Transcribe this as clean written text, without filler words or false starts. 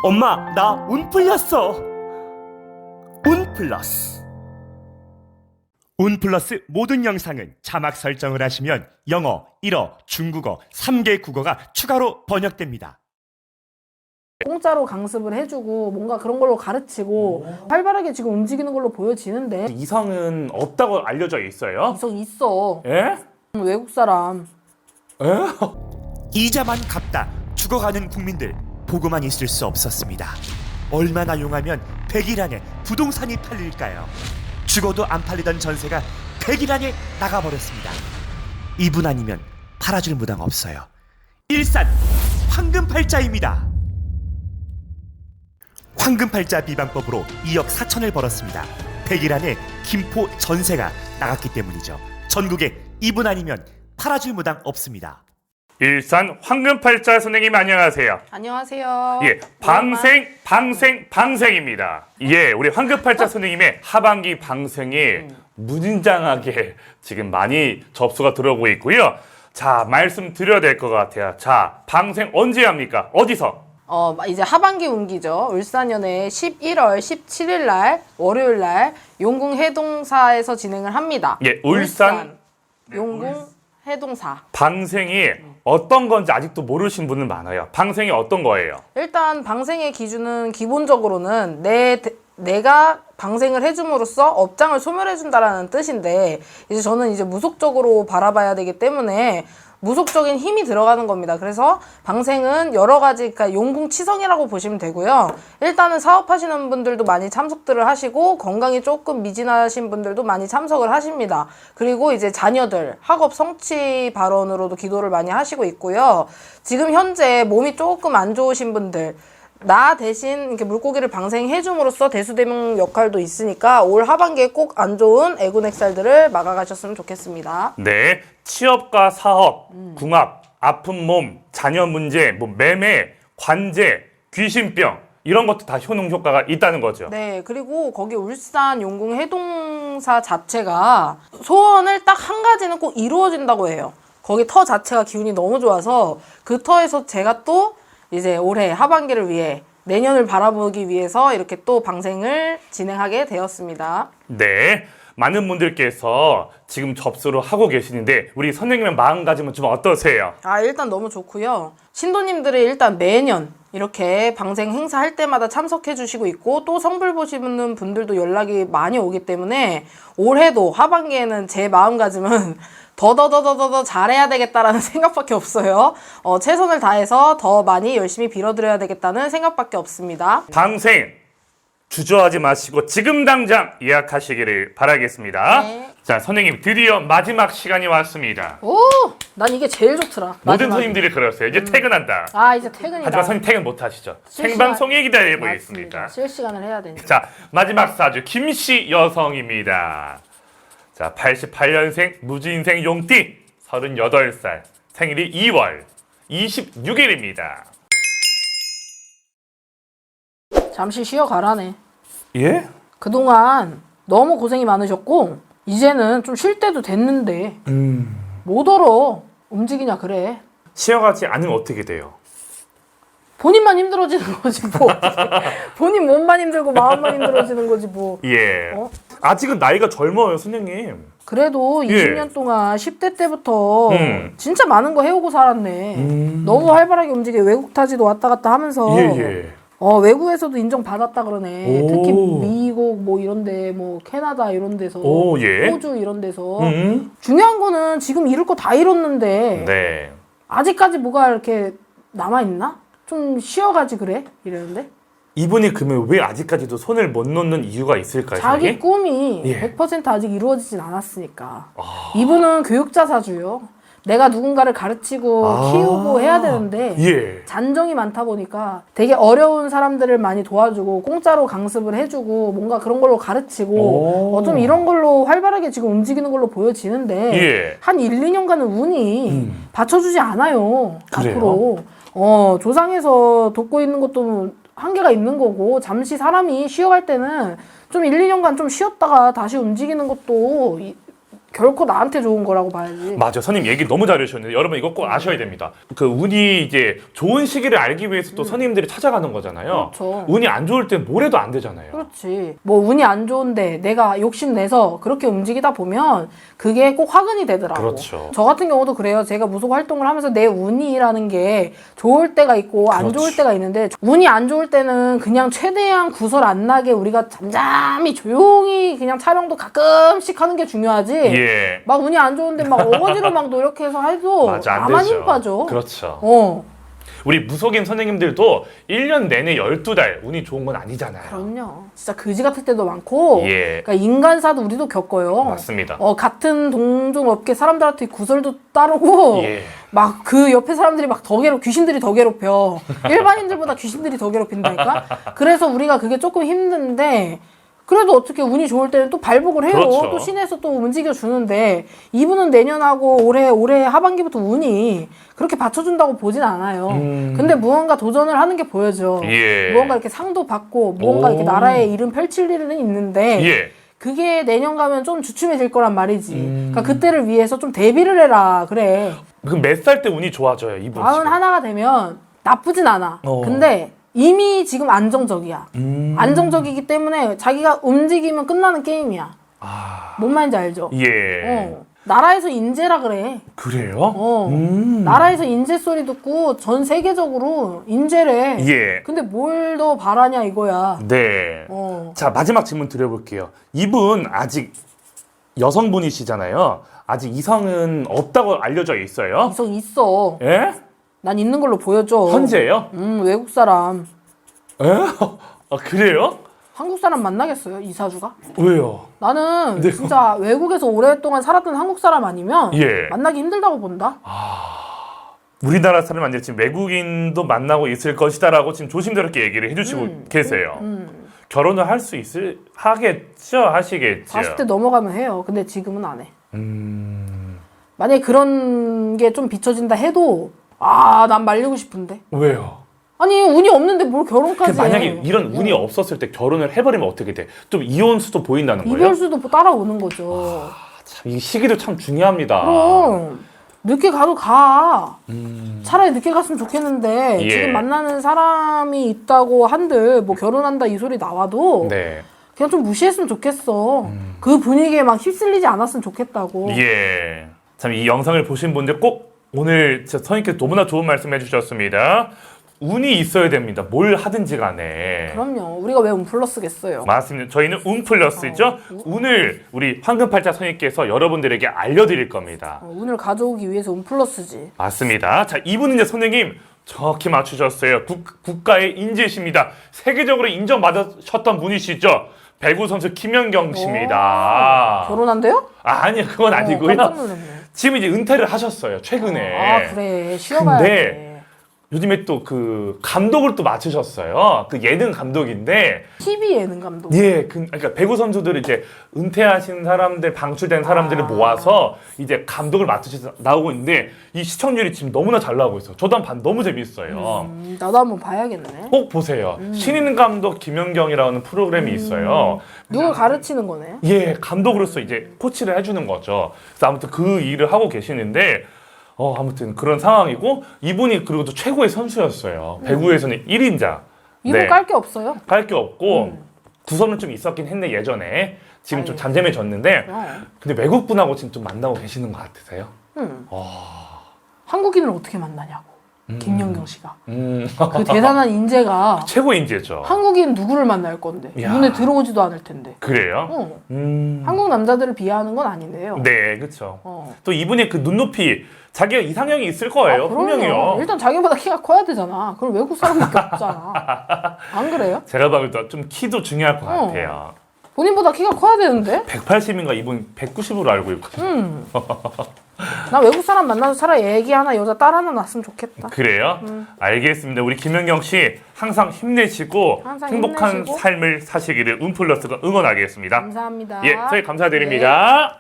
엄마, 나 운 풀렸어. 운 플러스. 운 플러스 모든 영상은 자막 설정을 하시면 영어, 일어, 중국어 3개 국어가 추가로 번역됩니다. 공짜로 강습을 해주고 뭔가 그런 걸로 가르치고 활발하게 지금 움직이는 걸로 보여지는데 이성은 없다고 알려져 있어요? 이성 있어. 예? 외국 사람. 예? 이자만 갚다 죽어가는 국민들 보고만 있을 수 없었습니다. 얼마나 용하면 100일 안에 부동산이 팔릴까요? 죽어도 안 팔리던 전세가 100일 안에 나가버렸습니다. 이분 아니면 팔아줄 무당 없어요. 일산 황금팔자입니다. 황금팔자 비방법으로 2억 4천을 벌었습니다. 100일 안에 김포 전세가 나갔기 때문이죠. 전국에 이분 아니면 팔아줄 무당 없습니다. 일산 황금팔자 선생님 안녕하세요. 안녕하세요. 예, 방생입니다. 예, 우리 황금팔자 선생님의 하반기 방생이 무진장하게 지금 많이 접수가 들어오고 있고요. 자, 말씀드려야 될 것 같아요. 자, 방생 언제 합니까? 어디서? 이제 하반기 운기죠. 울산연에 11월 17일 날 월요일 날 용궁 해동사에서 진행을 합니다. 예, 울산 용궁 해동사. 방생이 어떤 건지 아직도 모르신 분은 많아요. 방생이 어떤 거예요? 일단 방생의 기준은 기본적으로는 내가 방생을 해줌으로써 업장을 소멸해준다라는 뜻인데, 이제 저는 이제 무속적으로 바라봐야 되기 때문에 무속적인 힘이 들어가는 겁니다. 그래서 방생은 여러 가지, 그러니까 용궁치성이라고 보시면 되고요. 일단은 사업하시는 분들도 많이 참석들을 하시고, 건강이 조금 미진하신 분들도 많이 참석을 하십니다. 그리고 이제 자녀들 학업 성취 발언으로도 기도를 많이 하시고 있고요. 지금 현재 몸이 조금 안 좋으신 분들, 나 대신 이렇게 물고기를 방생해줌으로써 대수대명 역할도 있으니까 올 하반기에 꼭 안 좋은 애군액살들을 막아가셨으면 좋겠습니다. 네, 취업과 사업, 궁합, 아픈 몸, 자녀 문제, 뭐 매매, 관제, 귀신병 이런 것도 다 효능 효과가 있다는 거죠. 네, 그리고 거기 울산 용궁 해동사 자체가 소원을 딱 한 가지는 꼭 이루어진다고 해요. 거기 터 자체가 기운이 너무 좋아서 그 터에서 제가 또 이제 올해 하반기를 위해 내년을 바라보기 위해서 이렇게 또 방생을 진행하게 되었습니다. 네, 많은 분들께서 지금 접수를 하고 계시는데 우리 선생님의 마음가짐은 좀 어떠세요? 일단 너무 좋고요. 신도님들이 일단 매년 이렇게 방생 행사할 때마다 참석해 주시고 있고, 또 성불 보시는 분들도 연락이 많이 오기 때문에 올해도 하반기에는 제 마음가짐은 더 잘해야 되겠다라는 생각밖에 없어요. 최선을 다해서 더 많이 열심히 빌어드려야 되겠다는 생각밖에 없습니다. 방생 주저하지 마시고 지금 당장 예약하시기를 바라겠습니다. 네. 자, 선생님 드디어 마지막 시간이 왔습니다. 난 이게 제일 좋더라. 모든 마지막에. 선생님들이 그랬어요. 이제 퇴근한다. 이제 퇴근이다. 하지만 선생님 퇴근 못 하시죠. 실시간- 생방송에 기다리고 있습니다. 맞습니다. 실시간을 해야 되니까. 자, 마지막 사주 김씨 여성입니다. 자, 88년생 무진생 용띠 38살 생일이 2월 26일입니다. 잠시 쉬어가라네. 예? 그동안 너무 고생이 많으셨고 이제는 좀 쉴 때도 됐는데 못 얼어 움직이냐 그래. 쉬어가지 않으면 어떻게 돼요? 본인만 힘들어지는 거지 뭐. 본인 몸만 힘들고 마음만 힘들어지는 거지 뭐. 예. 어? 아직은 나이가 젊어요, 선생님. 그래도 예. 20년 동안 10대 때부터 진짜 많은 거 해오고 살았네. 너무 활발하게 움직여. 외국 타지도 왔다 갔다 하면서 예. 외국에서도 인정받았다 그러네. 오. 특히 미국 뭐 이런데 뭐 캐나다 이런 데서 오, 예. 호주 이런 데서 중요한 거는 지금 이룰 거 다 이뤘는데 네. 아직까지 뭐가 이렇게 남아있나? 좀 쉬어가지 그래? 이러는데 이분이 그러면 왜 아직까지도 손을 못 놓는 이유가 있을까요, 자기 선생님? 꿈이 예. 100% 아직 이루어지진 않았으니까. 이분은 교육자 사주요. 내가 누군가를 가르치고 키우고 해야 되는데 예. 잔정이 많다 보니까 되게 어려운 사람들을 많이 도와주고 공짜로 강습을 해주고 뭔가 그런 걸로 가르치고 좀 이런 걸로 활발하게 지금 움직이는 걸로 보여지는데 예. 한 1, 2년간은 운이 받쳐주지 않아요. 그래요? 앞으로. 조상에서 돕고 있는 것도 한계가 있는 거고, 잠시 사람이 쉬어갈 때는 좀 1, 2년간 좀 쉬었다가 다시 움직이는 것도 결코 나한테 좋은 거라고 봐야지. 맞아, 선생님 얘기 너무 잘해주셨는데 여러분 이거 꼭 아셔야 됩니다. 그 운이 이제 좋은 시기를 알기 위해서 또 선생님들이 찾아가는 거잖아요. 그렇죠. 운이 안 좋을 땐 뭘 해도 안 되잖아요. 그렇지. 뭐 운이 안 좋은데 내가 욕심내서 그렇게 움직이다 보면 그게 꼭 화근이 되더라고. 그렇죠. 저 같은 경우도 그래요. 제가 무속 활동을 하면서 내 운이라는 게 좋을 때가 있고 안 그렇지. 좋을 때가 있는데 운이 안 좋을 때는 그냥 최대한 구설 안 나게 우리가 잠잠히 조용히 그냥 촬영도 가끔씩 하는 게 중요하지. 예. 막 운이 안 좋은데 막 어거지로 막 노력해서 해도 맞아, 안 나만 되죠. 힘 빠져. 그렇죠. 우리 무속인 선생님들도 1년 내내 12달 운이 좋은 건 아니잖아요. 그럼요. 진짜 그지 같을 때도 많고, 예. 그러니까 인간사도 우리도 겪어요. 맞습니다. 같은 동종 업계 사람들한테 구설도 따르고, 예. 막 그 옆에 사람들이 막 더 귀신들이 더 괴롭혀. 일반인들보다 귀신들이 더 괴롭힌다니까? 그래서 우리가 그게 조금 힘든데, 그래도 어떻게 운이 좋을 때는 또 발복을 해요. 그렇죠. 또 신에서 또 움직여 주는데 이분은 내년하고 올해 하반기부터 운이 그렇게 받쳐준다고 보진 않아요. 근데 무언가 도전을 하는 게 보여져. 예. 무언가 이렇게 상도 받고 무언가 이렇게 오. 나라의 이름 펼칠 일은 있는데 예. 그게 내년 가면 좀 주춤해질 거란 말이지. 그러니까 그때를 위해서 좀 대비를 해라. 그래. 그럼 몇 살 때 운이 좋아져요, 이분? 41가 되면 나쁘진 않아. 어. 근데 이미 지금 안정적이야. 안정적이기 때문에 자기가 움직이면 끝나는 게임이야. 뭔 말인지 알죠? 예. 나라에서 인재라 그래. 그래요? 나라에서 인재 소리 듣고 전 세계적으로 인재래. 예. 근데 뭘 더 바라냐 이거야. 네. 어. 자, 마지막 질문 드려볼게요. 이분 아직 여성분이시잖아요. 아직 이성은 없다고 알려져 있어요. 이성 있어. 예? 난 있는 걸로 보여줘. 현재예요? 외국 사람. 예? 아, 그래요? 한국 사람 만나겠어요? 이사주가? 왜요? 나는 네. 진짜 외국에서 오랫동안 살았던 한국 사람 아니면 예. 만나기 힘들다고 본다. 우리나라 사람 아니라 지금 외국인도 만나고 있을 것이다라고 지금 조심스럽게 얘기를 해주시고 계세요. 결혼을 할 수 하겠죠? 하시겠죠? 40대 넘어가면 해요. 근데 지금은 안 해. 만약에 그런 게 좀 비춰진다 해도 난 말리고 싶은데. 왜요? 아니 운이 없는데 뭘 결혼까지 해. 만약에 이런 운이 없었을 때 결혼을 해버리면 어떻게 돼? 좀 이혼수도 보인다는 거예요? 이별수도 따라오는 거죠. 참, 이 시기도 참 중요합니다. 그럼 늦게 가도 가. 차라리 늦게 갔으면 좋겠는데 예. 지금 만나는 사람이 있다고 한들 뭐 결혼한다 이 소리 나와도 네. 그냥 좀 무시했으면 좋겠어. 그 분위기에 막 휩쓸리지 않았으면 좋겠다고. 예. 참 이 영상을 보신 분들 꼭 오늘 진짜 선생님께서 너무나 좋은 말씀 해주셨습니다. 운이 있어야 됩니다. 뭘 하든지 간에. 그럼요. 우리가 왜 운플러스겠어요. 맞습니다. 저희는 운플러스죠. 운을 우리 황금팔자 선생님께서 여러분들에게 알려드릴 겁니다. 운을 가져오기 위해서 운플러스지. 맞습니다. 자, 이분은 이제 선생님 정확히 맞추셨어요. 국가의 인재십니다. 세계적으로 인정받으셨던 분이시죠. 배구 선수 김연경 씨입니다. 결혼한대요? 아니요, 그건 아니고요. 깜짝 놀랐네. 지금 이제 은퇴를 하셨어요. 최근에. 그래. 쉬어가야 근데 돼. 요즘에 또 그 감독을 또 맡으셨어요. 그 예능 감독인데 TV 예능 감독. 예, 그러니까 배구 선수들을 이제 은퇴하신 사람들, 방출된 사람들을 모아서 이제 감독을 맡으셔서 나오고 있는데 이 시청률이 지금 너무나 잘 나오고 있어요. 저도 한번 너무 재밌어요. 나도 한번 봐야겠네. 꼭 보세요. 신인 감독 김연경이라는 프로그램이 있어요. 누굴 가르치는 거네. 예, 감독으로서 이제 코치를 해주는 거죠. 그래서 아무튼 그 일을 하고 계시는데 아무튼 그런 상황이고 이분이 그리고 또 최고의 선수였어요. 배구에서는 1인자. 이분 깔 게 없어요. 깔 게 없고 구설은 좀 있었긴 했네 예전에. 지금 좀 잠잠해졌는데 근데 외국 분하고 지금 좀 만나고 계시는 것 같으세요? 한국인을 어떻게 만나냐고. 김연경 씨가. 그 대단한 인재가 최고 인재죠. 한국인 누구를 만날 건데. 야. 눈에 들어오지도 않을 텐데. 그래요? 한국 남자들을 비하하는 건 아닌데요. 네, 그렇죠. 또 이분의 그 눈높이 자기가 이상형이 있을 거예요. 그럼요. 분명히요. 일단 자기보다 키가 커야 되잖아. 그럼 외국 사람밖에 없잖아. 안 그래요? 제가 봐도 좀 키도 중요할 것 같아요. 본인보다 키가 커야 되는데? 180인가 이분 190으로 알고 있거든요. 나 외국 사람 만나서 차라리 애기 하나 여자 딸 하나 낳았으면 좋겠다. 그래요? 알겠습니다. 우리 김연경 씨 항상 힘내시고 항상 행복한 힘내시고. 삶을 사시기를 운플러스가 응원하겠습니다. 감사합니다. 예, 저희 감사드립니다.